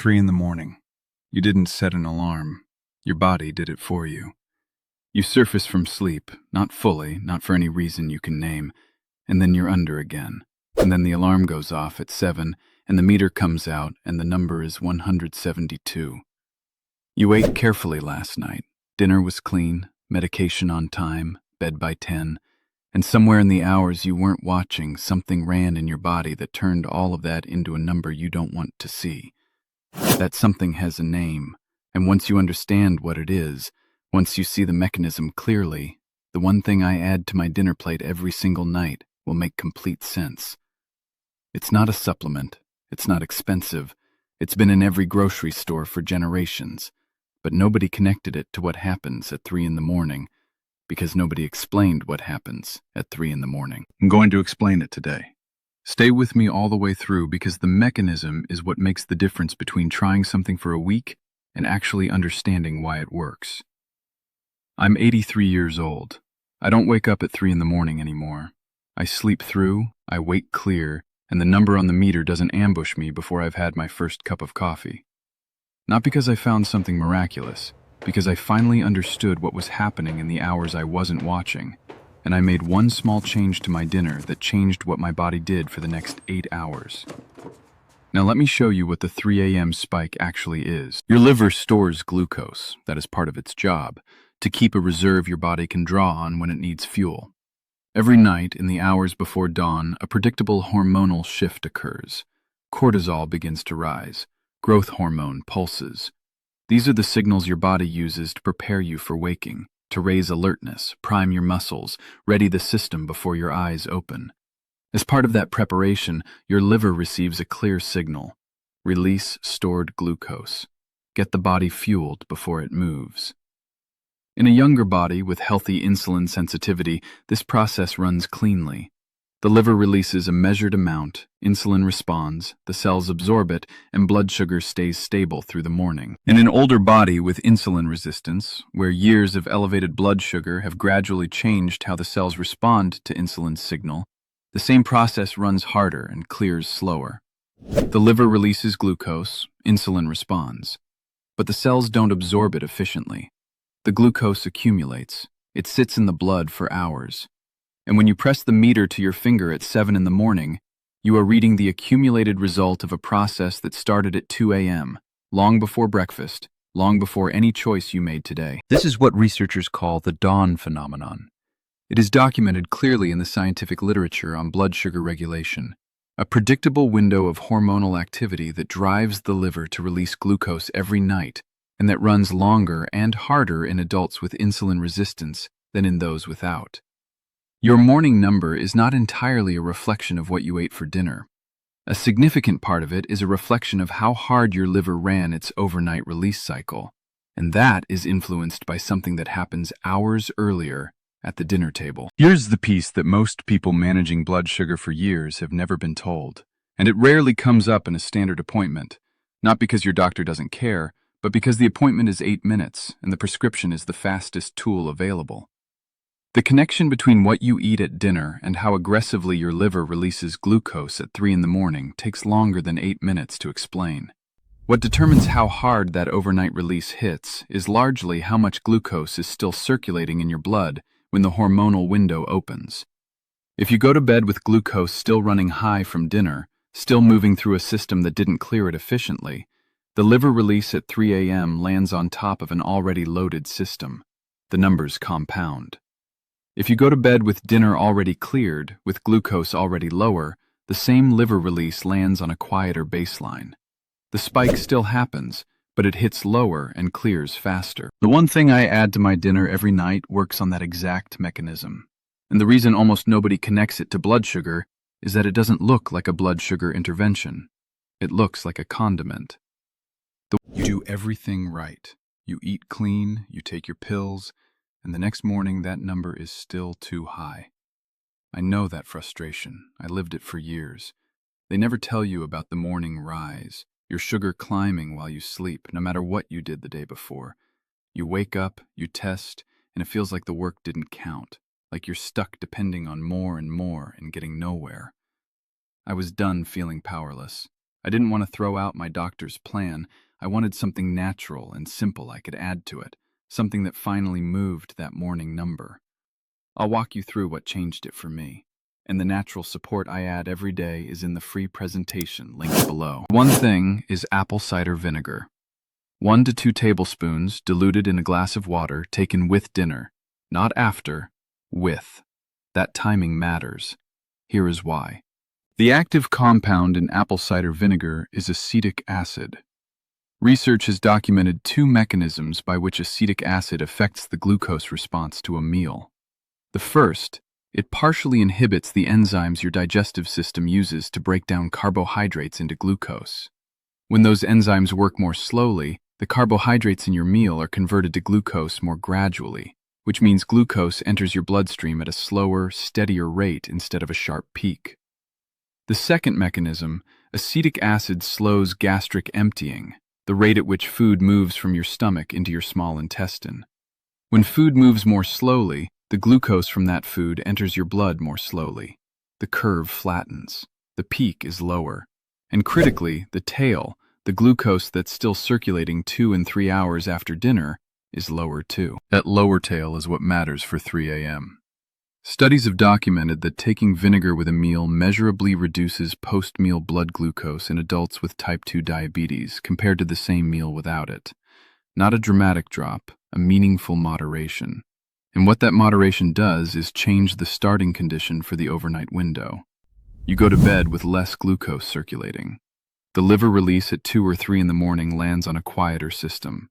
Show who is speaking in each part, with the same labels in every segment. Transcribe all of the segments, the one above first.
Speaker 1: 3 in the morning. You didn't set an alarm. Your body did it for you. You surface from sleep, not fully, not for any reason you can name, and then you're under again. And then the alarm goes off at 7, and the meter comes out, and the number is 172. You ate carefully last night. Dinner was clean, medication on time, bed by 10, and somewhere in the hours you weren't watching, something ran in your body that turned all of that into a number you don't want to see. That something has a name, and once you understand what it is, once you see the mechanism clearly, the one thing I add to my dinner plate every single night will make complete sense. It's not a supplement, it's not expensive, it's been in every grocery store for generations, but nobody connected it to what happens at 3 in the morning, because nobody explained what happens at 3 in the morning. I'm going to explain it today. Stay with me all the way through because the mechanism is what makes the difference between trying something for a week and actually understanding why it works. I'm 83 years old. I don't wake up at 3 in the morning anymore. I sleep through, I wake clear, and the number on the meter doesn't ambush me before I've had my first cup of coffee. Not because I found something miraculous, because I finally understood what was happening in the hours I wasn't watching, and I made one small change to my dinner that changed what my body did for the next 8 hours. Now let me show you what the 3 a.m. spike actually is. Your liver stores glucose, that is part of its job, to keep a reserve your body can draw on when it needs fuel. Every night, in the hours before dawn, a predictable hormonal shift occurs. Cortisol begins to rise. Growth hormone pulses. These are the signals your body uses to prepare you for waking, to raise alertness, prime your muscles, ready the system before your eyes open. As part of that preparation, your liver receives a clear signal. Release stored glucose. Get the body fueled before it moves. In a younger body with healthy insulin sensitivity, this process runs cleanly. The liver releases a measured amount, insulin responds, the cells absorb it, and blood sugar stays stable through the morning. In an older body with insulin resistance, where years of elevated blood sugar have gradually changed how the cells respond to insulin's signal, the same process runs harder and clears slower. The liver releases glucose, insulin responds, but the cells don't absorb it efficiently. The glucose accumulates. It sits in the blood for hours. And when you press the meter to your finger at 7 in the morning, you are reading the accumulated result of a process that started at 2 a.m., long before breakfast, long before any choice you made today. This is what researchers call the dawn phenomenon. It is documented clearly in the scientific literature on blood sugar regulation, a predictable window of hormonal activity that drives the liver to release glucose every night, and that runs longer and harder in adults with insulin resistance than in those without. Your morning number is not entirely a reflection of what you ate for dinner. A significant part of it is a reflection of how hard your liver ran its overnight release cycle, and that is influenced by something that happens hours earlier at the dinner table. Here's the piece that most people managing blood sugar for years have never been told, and it rarely comes up in a standard appointment, not because your doctor doesn't care, but because the appointment is 8 minutes and the prescription is the fastest tool available. The connection between what you eat at dinner and how aggressively your liver releases glucose at 3 in the morning takes longer than 8 minutes to explain. What determines how hard that overnight release hits is largely how much glucose is still circulating in your blood when the hormonal window opens. If you go to bed with glucose still running high from dinner, still moving through a system that didn't clear it efficiently, the liver release at 3 a.m. lands on top of an already loaded system. The numbers compound. If you go to bed with dinner already cleared, with glucose already lower, the same liver release lands on a quieter baseline. The spike still happens, but it hits lower and clears faster. The one thing I add to my dinner every night works on that exact mechanism. And the reason almost nobody connects it to blood sugar is that it doesn't look like a blood sugar intervention. It looks like a condiment. You do everything right. You eat clean, you take your pills, and the next morning that number is still too high. I know that frustration. I lived it for years. They never tell you about the morning rise, your sugar climbing while you sleep, no matter what you did the day before. You wake up, you test, and it feels like the work didn't count, like you're stuck depending on more and getting nowhere. I was done feeling powerless. I didn't want to throw out my doctor's plan. I wanted something natural and simple I could add to it, something that finally moved that morning number. I'll walk you through what changed it for me. And the natural support I add every day is in the free presentation linked below. One thing is apple cider vinegar. 1 to 2 tablespoons diluted in a glass of water taken with dinner, not after, with. That timing matters. Here is why. The active compound in apple cider vinegar is acetic acid. Research has documented 2 mechanisms by which acetic acid affects the glucose response to a meal. The first, it partially inhibits the enzymes your digestive system uses to break down carbohydrates into glucose. When those enzymes work more slowly, the carbohydrates in your meal are converted to glucose more gradually, which means glucose enters your bloodstream at a slower, steadier rate instead of a sharp peak. The second mechanism, acetic acid slows gastric emptying, the rate at which food moves from your stomach into your small intestine. When food moves more slowly, the glucose from that food enters your blood more slowly. The curve flattens. The peak is lower. And critically, the tail, the glucose that's still circulating 2 and 3 hours after dinner, is lower too. That lower tail is what matters for 3 a.m. Studies have documented that taking vinegar with a meal measurably reduces post-meal blood glucose in adults with type 2 diabetes compared to the same meal without it. Not a dramatic drop, a meaningful moderation. And what that moderation does is change the starting condition for the overnight window. You go to bed with less glucose circulating. The liver release at 2 or 3 in the morning lands on a quieter system.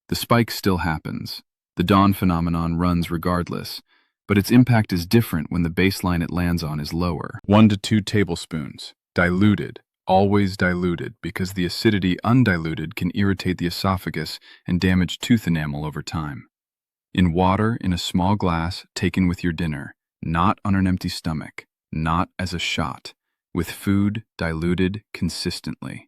Speaker 1: The spike still happens. The dawn phenomenon runs regardless, but its impact is different when the baseline it lands on is lower. 1 to 2 tablespoons, diluted, always diluted, because the acidity undiluted can irritate the esophagus and damage tooth enamel over time. In water in a small glass taken with your dinner, not on an empty stomach, not as a shot, with food diluted consistently.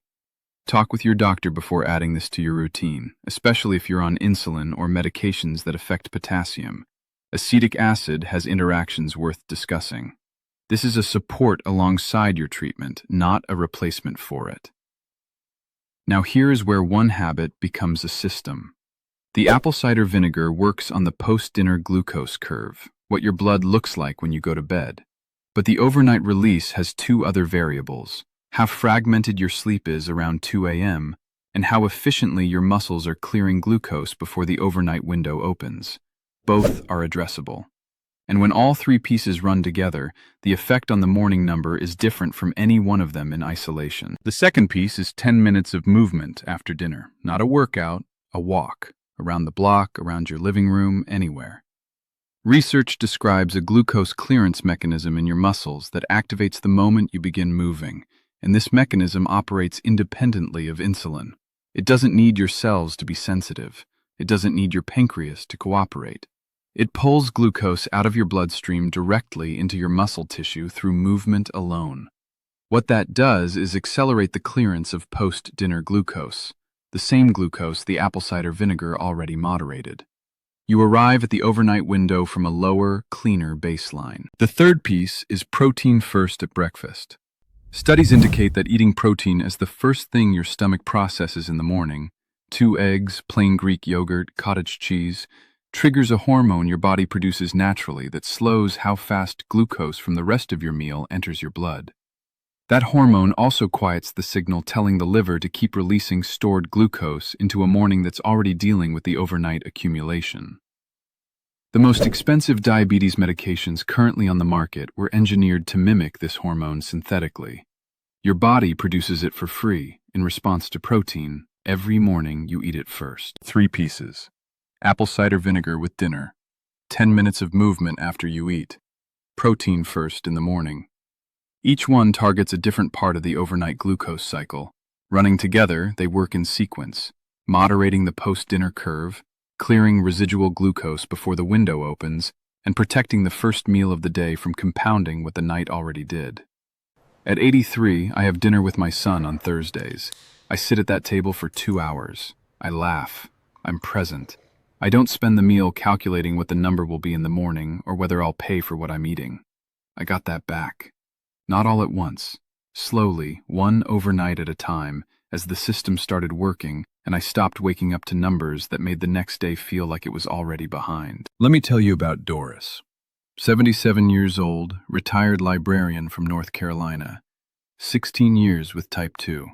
Speaker 1: Talk with your doctor before adding this to your routine, especially if you're on insulin or medications that affect potassium. Acetic acid has interactions worth discussing. This is a support alongside your treatment, not a replacement for it. Now here is where one habit becomes a system. The apple cider vinegar works on the post-dinner glucose curve, what your blood looks like when you go to bed. But the overnight release has 2 other variables: how fragmented your sleep is around 2 a.m., and how efficiently your muscles are clearing glucose before the overnight window opens. Both are addressable. And when all 3 pieces run together, the effect on the morning number is different from any one of them in isolation. The second piece is 10 minutes of movement after dinner. Not a workout, a walk. Around the block, around your living room, anywhere. Research describes a glucose clearance mechanism in your muscles that activates the moment you begin moving, and this mechanism operates independently of insulin. It doesn't need your cells to be sensitive. It doesn't need your pancreas to cooperate. It pulls glucose out of your bloodstream directly into your muscle tissue through movement alone. What that does is accelerate the clearance of post-dinner glucose, the same glucose the apple cider vinegar already moderated. You arrive at the overnight window from a lower, cleaner baseline. The third piece is protein first at breakfast. Studies indicate that eating protein as the first thing your stomach processes in the morning, 2 eggs, plain Greek yogurt, cottage cheese, triggers a hormone your body produces naturally that slows how fast glucose from the rest of your meal enters your blood. That hormone also quiets the signal telling the liver to keep releasing stored glucose into a morning that's already dealing with the overnight accumulation. The most expensive diabetes medications currently on the market were engineered to mimic this hormone synthetically. Your body produces it for free in response to protein. Every morning you eat it first. 3 pieces. Apple cider vinegar with dinner. 10 minutes of movement after you eat. Protein first in the morning. Each one targets a different part of the overnight glucose cycle. Running together, they work in sequence, moderating the post-dinner curve, clearing residual glucose before the window opens, and protecting the first meal of the day from compounding what the night already did. At 83, I have dinner with my son on Thursdays. I sit at that table for 2 hours. I laugh. I'm present. I don't spend the meal calculating what the number will be in the morning or whether I'll pay for what I'm eating. I got that back. Not all at once, Slowly, one overnight at a time, as the system started working, and I stopped waking up to numbers that made the next day feel like it was already behind. Let me tell you about Doris. 77 years old, retired librarian from North Carolina. 16 years with type 2.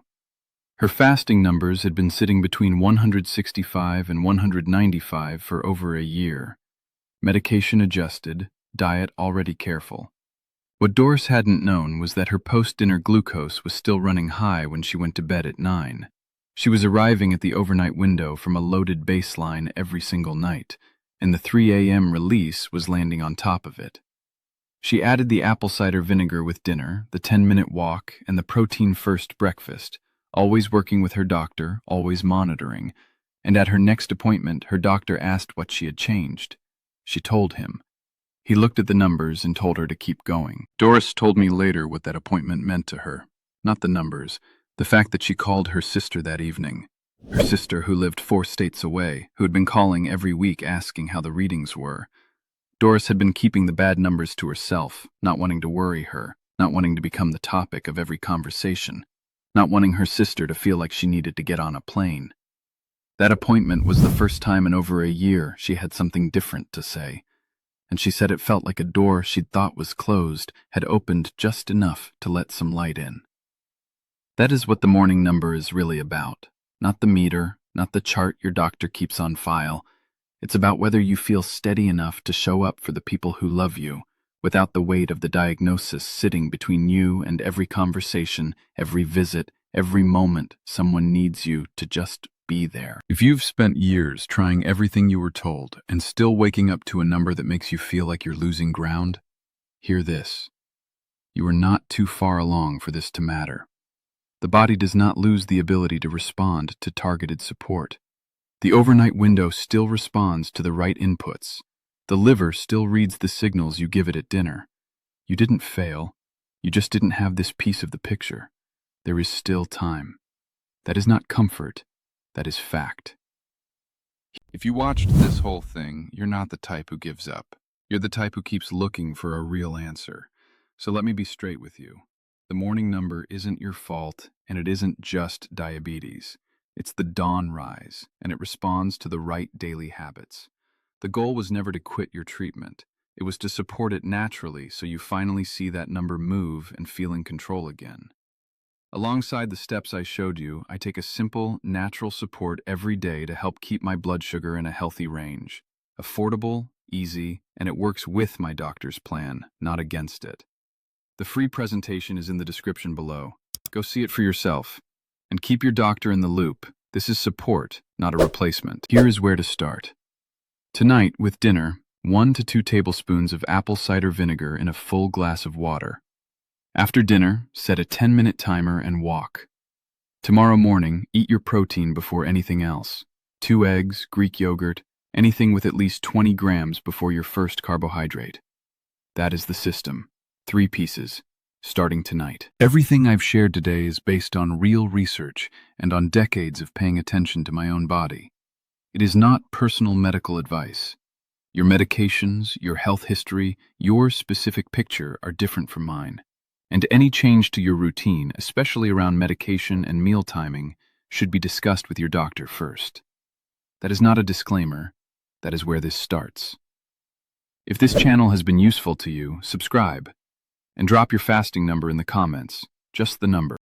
Speaker 1: Her fasting numbers had been sitting between 165 and 195 for over a year. Medication adjusted, diet already careful. What Doris hadn't known was that her post-dinner glucose was still running high when she went to bed at 9. She was arriving at the overnight window from a loaded baseline every single night, and the 3 a.m. release was landing on top of it. She added the apple cider vinegar with dinner, the 10-minute walk, and the protein-first breakfast, always working with her doctor, always monitoring, and at her next appointment, her doctor asked what she had changed. She told him. He looked at the numbers and told her to keep going. Doris told me later what that appointment meant to her. Not the numbers, the fact that she called her sister that evening. Her sister, who lived 4 states away, who had been calling every week asking how the readings were. Doris had been keeping the bad numbers to herself, not wanting to worry her, not wanting to become the topic of every conversation, not wanting her sister to feel like she needed to get on a plane. That appointment was the first time in over a year she had something different to say. And she said it felt like a door she'd thought was closed had opened just enough to let some light in. That is what the morning number is really about. Not the meter, not the chart your doctor keeps on file. It's about whether you feel steady enough to show up for the people who love you, without the weight of the diagnosis sitting between you and every conversation, every visit, every moment someone needs you to just be there. If you've spent years trying everything you were told and still waking up to a number that makes you feel like you're losing ground, hear this. You are not too far along for this to matter. The body does not lose the ability to respond to targeted support. The overnight window still responds to the right inputs. The liver still reads the signals you give it at dinner. You didn't fail. You just didn't have this piece of the picture. There is still time. That is not comfort. That is fact. If you watched this whole thing, you're not the type who gives up. You're the type who keeps looking for a real answer. So let me be straight with you. The morning number isn't your fault, and it isn't just diabetes. It's the dawn rise, and it responds to the right daily habits. The goal was never to quit your treatment. It was to support it naturally so you finally see that number move and feel in control again. Alongside the steps I showed you, I take a simple, natural support every day to help keep my blood sugar in a healthy range. Affordable, easy, and it works with my doctor's plan, not against it. The free presentation is in the description below. Go see it for yourself. And keep your doctor in the loop. This is support, not a replacement. Here is where to start. Tonight, with dinner, 1 to 2 tablespoons of apple cider vinegar in a full glass of water. After dinner, set a 10-minute timer and walk. Tomorrow morning, eat your protein before anything else. 2 eggs, Greek yogurt, anything with at least 20 grams before your first carbohydrate. That is the system. 3 pieces, starting tonight. Everything I've shared today is based on real research and on decades of paying attention to my own body. It is not personal medical advice. Your medications, your health history, your specific picture are different from mine. And any change to your routine, especially around medication and meal timing, should be discussed with your doctor first. That is not a disclaimer. That is where this starts. If this channel has been useful to you, subscribe and drop your fasting number in the comments, just the number.